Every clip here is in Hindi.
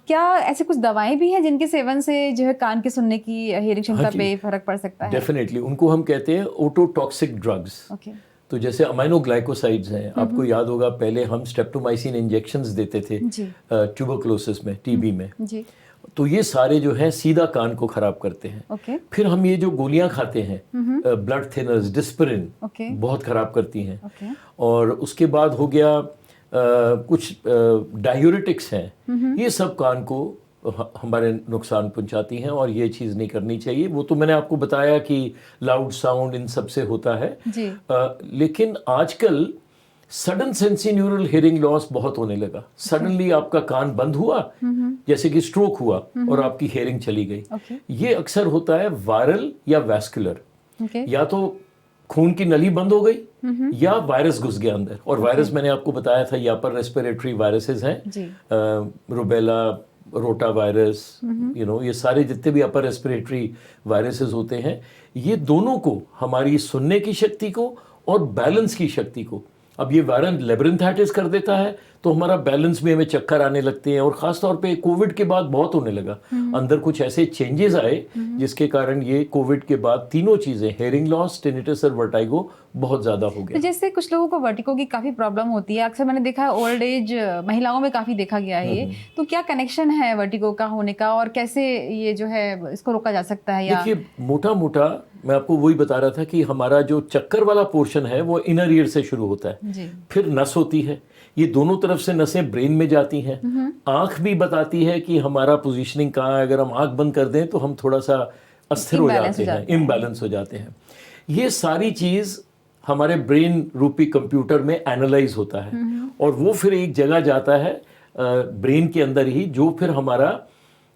क्या ऐसे कुछ दवाएं भी हैं जिनके सेवन से जो है कान के सुनने की हियरिंग क्षमता पे फर्क पड़ सकता है? डेफिनेटली, उनको हम कहते हैं ओटोटॉक्सिक ड्रग्स। ओके। तो जैसे अमाइनोग्लाइकोसाइड्स हैं, आपको याद होगा पहले हम स्ट्रेप्टोमाइसिन इंजेक्शंस देते थे ट्यूबरकुलोसिस में, टीबी में। जी। तो ये सारे जो है सीधा कान को खराब करते हैं। ओके। फिर हम ये जो गोलियां खाते हैं, ब्लड थिनर्स, डिस्परिन, ओके। बहुत खराब करती हैं। ओके। और उसके बाद हो गया कुछ डायूरेटिक्स हैं, ये सब कान को हमारे नुकसान पहुंचाती हैं और ये चीज़ नहीं करनी चाहिए। वो तो मैंने आपको बताया कि लाउड साउंड इन सब से होता है जी। लेकिन आजकल सडन सेंसिन्यूरल हियरिंग लॉस बहुत होने लगा। सडनली आपका कान बंद हुआ, जैसे कि स्ट्रोक हुआ और आपकी हियरिंग चली गई। ये अक्सर होता है वायरल या वैस्कुलर, या तो खून की नली बंद हो गई या वायरस घुस गया अंदर। और वायरस मैंने आपको बताया था, यहाँ पर रेस्पिरेटरी वायरसेस हैं, रुबेला, रोटा वायरस, ये सारे जितने भी अपर रेस्पिरेटरी वायरसेस होते हैं, ये दोनों को, हमारी सुनने की शक्ति को और बैलेंस की शक्ति को, अब ये वायरल लेब्रिंथाइटिस कर देता है तो हमारा बैलेंस में हमें चक्कर आने लगते हैं। और खास तौर पे कोविड के बाद बहुत होने लगा, अंदर कुछ ऐसे चेंजेस आए जिसके कारण ये कोविड के बाद तीनों चीजें, हेयरिंग लॉस, टिनिटस और वर्टिगो बहुत ज्यादा हो गया। तो जैसे कुछ लोगों को वर्टिगो की काफी प्रॉब्लम होती है, अक्सर मैंने देखा है ओल्ड एज महिलाओं में काफी देखा गया है ये, तो क्या कनेक्शन है वर्टिगो का होने का और कैसे ये जो है इसको रोका जा सकता है? या देखिए, मोटा मोटा मैं आपको वही बता रहा था कि हमारा जो चक्कर वाला पोर्शन है वो इनर ईयर से शुरू होता है जी। फिर नस होती है, ये दोनों तरफ से नसें ब्रेन में जाती हैं। आंख भी बताती है कि हमारा पोजीशनिंग कहाँ है। अगर हम आंख बंद कर दें तो हम थोड़ा सा अस्थिर हो जाते हैं, इम्बैलेंस हो जाते हैं। ये सारी चीज हमारे ब्रेन रूपी कंप्यूटर में एनालाइज होता है और वो फिर एक जगह जाता है ब्रेन के अंदर ही, जो फिर हमारा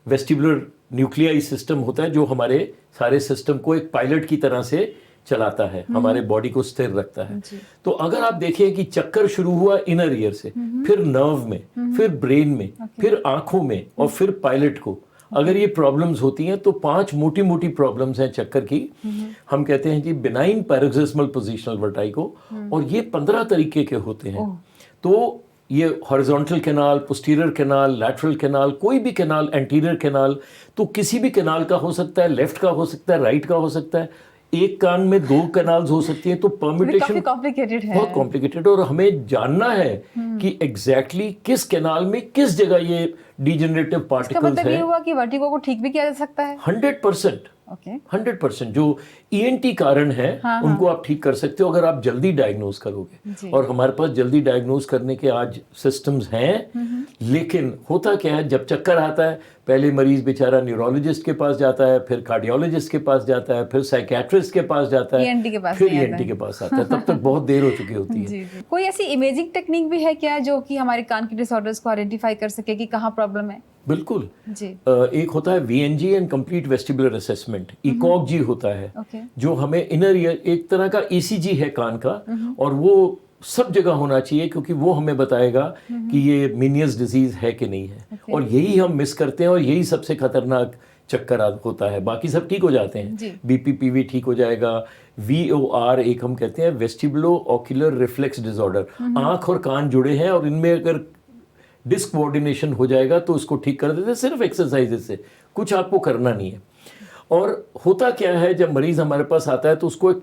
वेस्टिबुलर न्यूक्लियाई सिस्टम होता है, जो हमारे सारे सिस्टम को एक पायलट की तरह से चलाता है, हमारे बॉडी को स्थिर रखता है। तो अगर आप देखें कि चक्कर शुरू हुआ इनर ईयर से, फिर नर्व में, फिर ब्रेन में, फिर आंखों में और फिर पायलट को, अगर ये प्रॉब्लम्स होती हैं तो 5 मोटी मोटी प्रॉब्लम्स हैं चक्कर की। हम कहते हैं जी बिनाइन पैरोक्सिस्मल पोजिशनल वर्टिगो, और ये 15 तरीके के होते हैं। तो ये horizontal canal, posterior canal, lateral canal, कोई भी कैनाल, एंटीरियर कैनाल, तो किसी भी कैनाल का हो सकता है, लेफ्ट का हो सकता है, राइट का हो सकता है, एक कान में 2 कैनाल्स हो सकती हैं। तो परम्यूटेशन कॉम्प्लिकेटेड है, बहुत कॉम्प्लिकेटेड, और हमें जानना है कि एग्जैक्टली किस कैनाल में किस जगह ये डिजेनरेटिव पार्टिकल्स मतलब है। ये हुआ कि वर्टिगो को ठीक भी किया जा सकता है 100%। 100% जो ईएनटी कारण है उनको आप ठीक कर सकते हो अगर आप जल्दी डायग्नोज करोगे। और हमारे पास जल्दी डायग्नोज करने के आज सिस्टम्स हैं। लेकिन होता क्या है, जब चक्कर आता है पहले मरीज बेचारा न्यूरोलॉजिस्ट के पास जाता है, फिर कार्डियोलॉजिस्ट के पास जाता है, फिर साइकियाट्रिस्ट के पास जाता है, फिर ईएनटी के पास आता है, तब तक बहुत देर हो चुकी होती है। कोई ऐसी इमेजिंग टेक्निक भी है क्या जो कि हमारे कान के डिसऑर्डर्स को आइडेंटिफाई कर सके कि कहाँ प्रॉब्लम है? बिल्कुल जी। एक होता है VNG and complete vestibular assessment, ECOG होता है, जो हमें इनर ईयर, एक तरह का ईसीजी है कान का, और वो सब जगह होना चाहिए क्योंकि वो हमें बताएगा कि ये मीनियस डिजीज है कि नहीं है। और यही हम मिस करते हैं और यही सबसे खतरनाक चक्कर होता है। बाकी सब ठीक हो जाते हैं, बीपी पीवी ठीक हो जाएगा। VOR एक हम कहते हैं वेस्टिबुलो ऑक्यूलर रिफ्लेक्स डिसऑर्डर, आंख और कान जुड़े हैं और इनमें अगर डिस्क कोऑर्डिनेशन हो जाएगा तो उसको ठीक कर देते हैं सिर्फ एक्सरसाइज से, कुछ आपको करना नहीं है। और होता क्या है, जब मरीज हमारे पास आता है तो उसको एक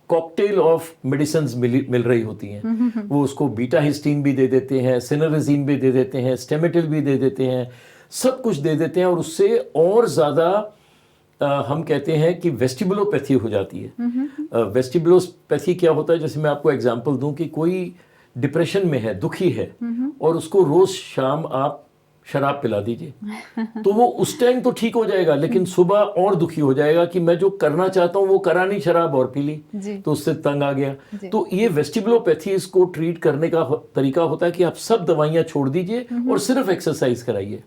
कॉकटेल ऑफ मेडिसिन मिल रही होती हैं। वो उसको बीटा हिस्टीन भी दे देते हैं, सिनरेजिन भी दे देते हैं, स्टेमेटिल भी दे देते हैं, सब कुछ दे देते हैं, और उससे और ज़्यादा हम कहते हैं कि वेस्टिबुलोपैथी हो जाती है। वेस्टिबुलोपैथी क्या होता है, जैसे मैं आपको एग्जांपल दूं कि कोई डिप्रेशन में है, दुखी है, और उसको रोज शाम आप शराब पिला दीजिए तो वो उस टाइम तो ठीक हो जाएगा, लेकिन सुबह और दुखी हो जाएगा कि मैं जो करना चाहता हूँ वो करा नहीं, शराब और पी ली, तो उससे तंग आ गया। तो ये वेस्टिबुलोपैथी, इसको ट्रीट करने का तरीका होता है कि आप सब दवाइयाँ छोड़ दीजिए और सिर्फ एक्सरसाइज कराइए।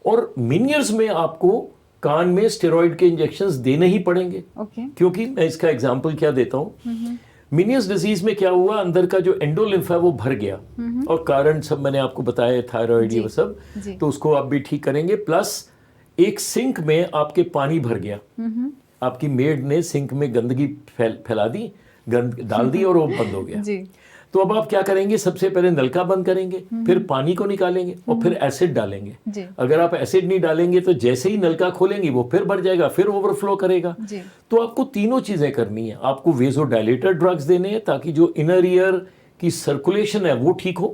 और मिनियर्स में आपको कान में स्टेरॉइड के इंजेक्शंस देने ही पड़ेंगे। क्योंकि मैं इसका एग्जाम्पल क्या देता हूँ, मिनियस डिजीज में क्या हुआ, अंदर का जो एंडोलिम्फ है वो भर गया, और कारण सब मैंने आपको बताया, थायराइड ये सब, तो उसको आप भी ठीक करेंगे। प्लस एक सिंक में आपके पानी भर गया, आपकी मेड ने सिंक में गंदगी फैला दी, गंद डाल दी और वो बंद हो गया। तो अब आप क्या करेंगे, सबसे पहले नलका बंद करेंगे, फिर पानी को निकालेंगे और फिर एसिड डालेंगे। जी अगर आप एसिड नहीं डालेंगे तो जैसे ही नलका खोलेंगे वो फिर भर जाएगा, फिर ओवरफ्लो करेगा। जी तो आपको तीनों चीजें करनी है। आपको वेजोडाइलेटर ड्रग्स देने हैं ताकि जो इनर ईयर की सर्कुलेशन है वो ठीक हो।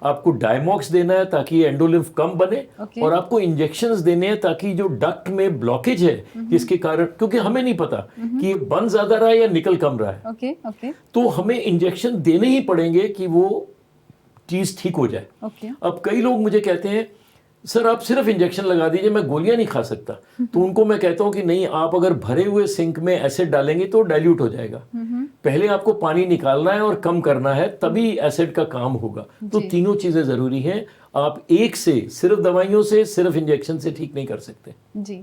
आपको डायमॉक्स देना है ताकि एंडोलिम्फ कम बने। Okay. और आपको इंजेक्शंस देने हैं ताकि जो डक्ट में ब्लॉकेज है जिसके कारण, क्योंकि हमें नहीं पता कि ये बन ज्यादा रहा है या निकल कम रहा है, ओके ओके तो हमें इंजेक्शन देने ही पड़ेंगे कि वो चीज ठीक हो जाए। ओके अब कई लोग मुझे कहते हैं सर आप सिर्फ इंजेक्शन लगा दीजिए, मैं गोलियां नहीं खा सकता। तो उनको मैं कहता हूं कि नहीं, आप अगर भरे हुए सिंक में एसिड डालेंगे तो डाइल्यूट हो जाएगा। पहले आपको पानी निकालना है और कम करना है, तभी एसिड का काम होगा। तो तीनों चीजें जरूरी हैं। आप एक से सिर्फ दवाइयों से, सिर्फ इंजेक्शन से ठीक नहीं कर सकते। जी